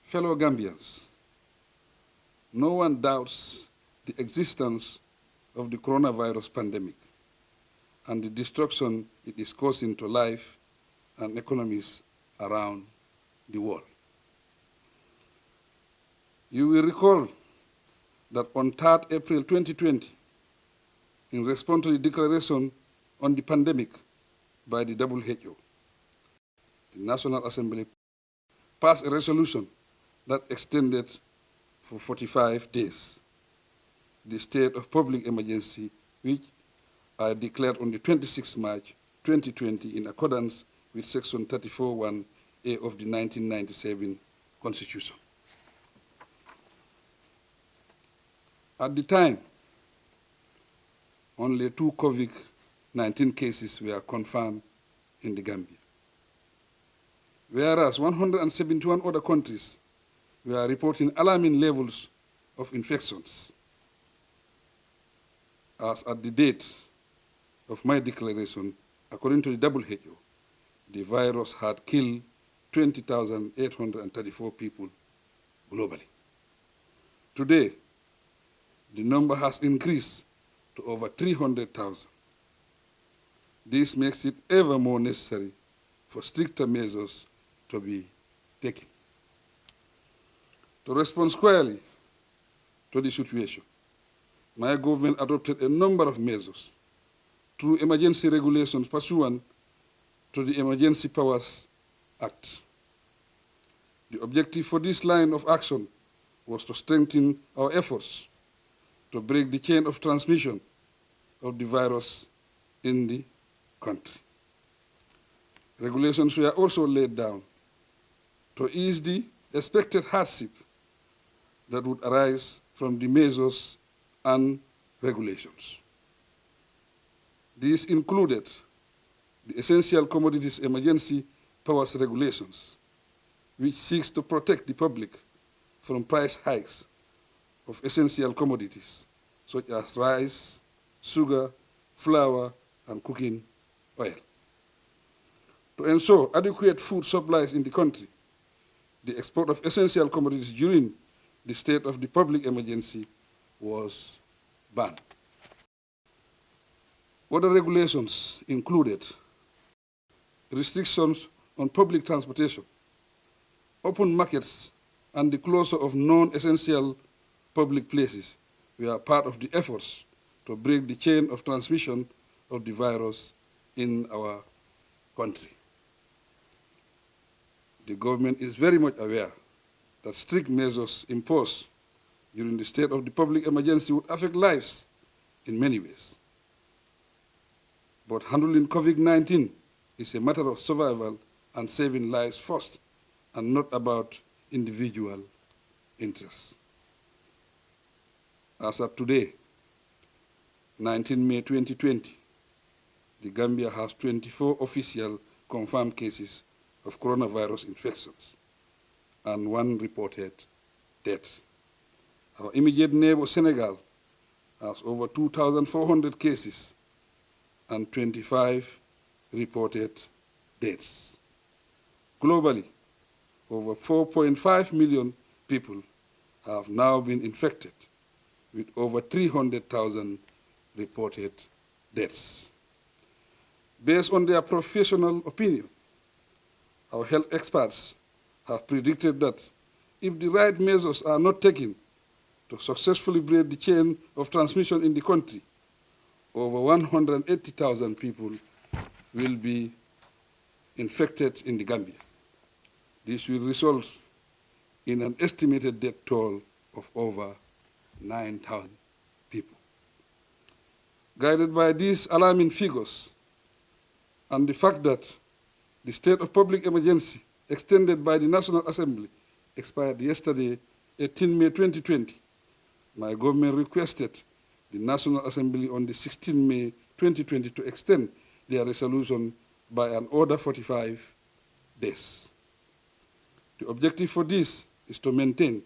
Fellow Gambians, no one doubts the existence of the coronavirus pandemic and the destruction it is causing to life and economies around the world. You will recall that on 3rd April 2020, in response to the declaration on the pandemic by the WHO, the National Assembly passed a resolution that extended for 45 days the state of public emergency, which I declared on the 26th March 2020 in accordance with Section 34(1)(a) of the 1997 Constitution. At the time, only 2 COVID-19 cases were confirmed in the Gambia, whereas 171 other countries were reporting alarming levels of infections. As at the date of my declaration, according to the WHO, the virus had killed 20,834 people globally. Today, the number has increased to over 300,000. This makes it ever more necessary for stricter measures to be taken. To respond squarely to the situation, my government adopted a number of measures through emergency regulations pursuant to the Emergency Powers Act. The objective for this line of action was to strengthen our efforts to break the chain of transmission of the virus in the country. Regulations were also laid down to ease the expected hardship that would arise from the measures and regulations. These included the Essential Commodities Emergency Powers Regulations, which seeks to protect the public from price hikes of essential commodities such as rice, sugar, flour, and cooking oil. To ensure adequate food supplies in the country, the export of essential commodities during the state of the public emergency was banned. Other regulations included restrictions on public transportation, open markets, and the closure of non-essential public places were part of the efforts to break the chain of transmission of the virus in our country. The government is very much aware that strict measures imposed during the state of the public emergency would affect lives in many ways. But handling COVID-19 is a matter of survival and saving lives first, and not about individual interests. As of today, 19 May 2020, the Gambia has 24 official confirmed cases of coronavirus infections and 1 reported death. Our immediate neighbor, Senegal, has over 2,400 cases and 25 reported deaths. Globally, over 4.5 million people have now been infected, with over 300,000 reported deaths. Based on their professional opinion, our health experts have predicted that if the right measures are not taken to successfully break the chain of transmission in the country, over 180,000 people will be infected in the Gambia. This will result in an estimated death toll of over 9,000 people. Guided by these alarming figures and the fact that the state of public emergency extended by the National Assembly expired yesterday, 18 May 2020, my government requested the National Assembly on the 16 May 2020 to extend their resolution by an order 45 days. The objective for this is to maintain,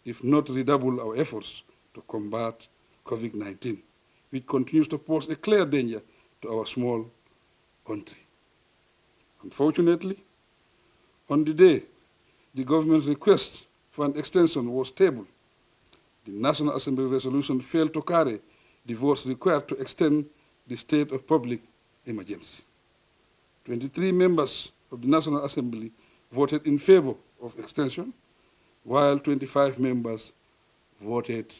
if not redouble, our efforts to combat COVID-19, which continues to pose a clear danger to our small country. Unfortunately, on the day the government's request for an extension was tabled, the National Assembly resolution failed to carry the votes required to extend the state of public emergency. 23 members of the National Assembly voted in favor of extension, while 25 members voted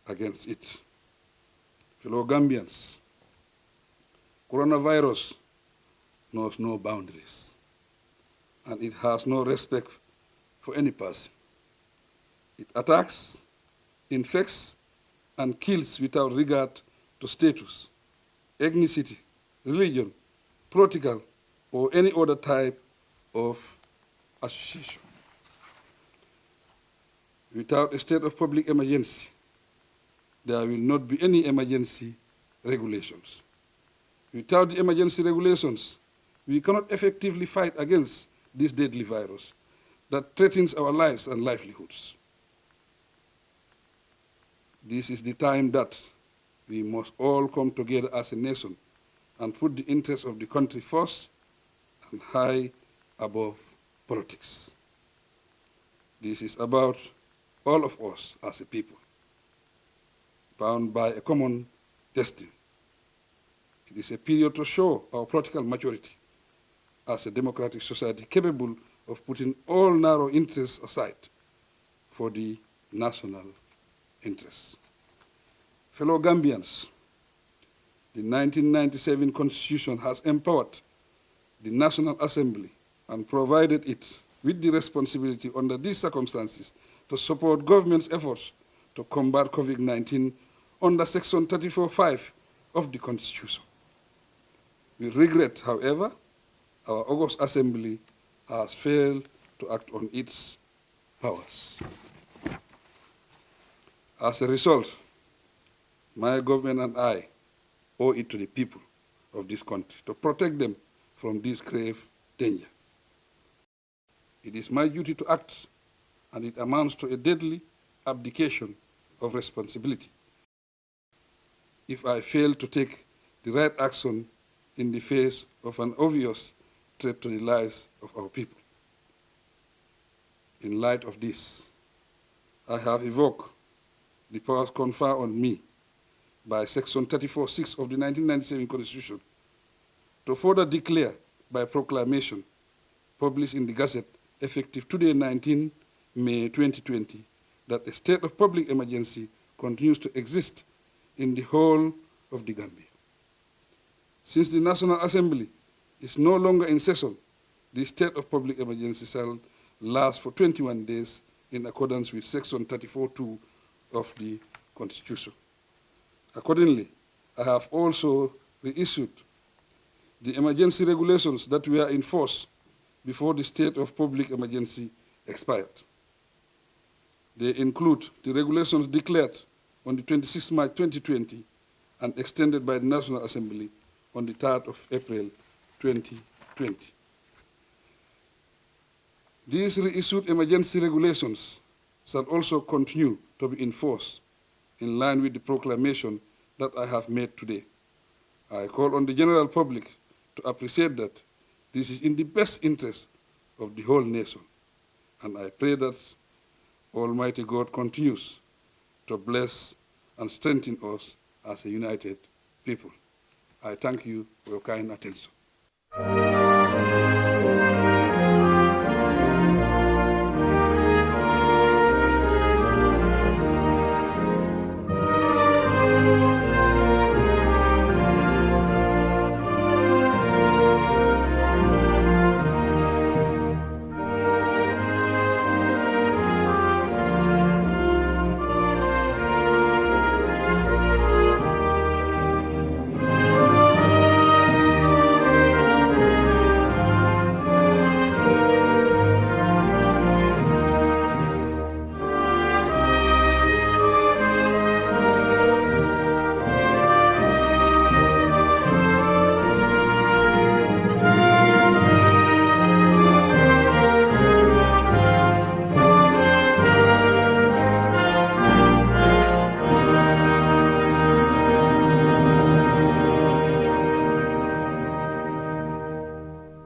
against it. Fellow Gambians, coronavirus knows no boundaries, and it has no respect for any person. It attacks, infects, and kills without regard to status, ethnicity, religion, political, or any other type of association. Without a state of public emergency, there will not be any emergency regulations. Without the emergency regulations, we cannot effectively fight against this deadly virus that threatens our lives and livelihoods. This is the time that we must all come together as a nation and put the interests of the country first and high above politics. This is about all of us as a people, bound by a common destiny. It is a period to show our political maturity as a democratic society capable of putting all narrow interests aside for the national interests. Fellow Gambians, the 1997 Constitution has empowered the National Assembly and provided it with the responsibility under these circumstances to support government's efforts to combat COVID-19 under Section 34(5) of the Constitution. We regret, however, our August Assembly has failed to act on its powers. As a result, my government and I owe it to the people of this country to protect them from this grave danger. It is my duty to act, and it amounts to a deadly abdication of responsibility if I fail to take the right action in the face of an obvious threat to the lives of our people. In light of this, I have evoked the powers conferred on me by Section 34(6) of the 1997 Constitution to further declare by proclamation published in the Gazette effective today, 19 May 2020, that a state of public emergency continues to exist in the whole of the Gambia. Since the National Assembly is no longer in session, the state of public emergency shall last for 21 days in accordance with Section 34(2) of the Constitution. Accordingly, I have also reissued the emergency regulations that were in force before the state of public emergency expired. They include the regulations declared on the 26th March 2020 and extended by the National Assembly on the 3rd of April 2020. These reissued emergency regulations shall also continue to be enforced in line with the proclamation that I have made today. I call on the general public to appreciate that this is in the best interest of the whole nation, and I pray that Almighty God continues to bless and strengthen us as a united people. I thank you for your kind attention.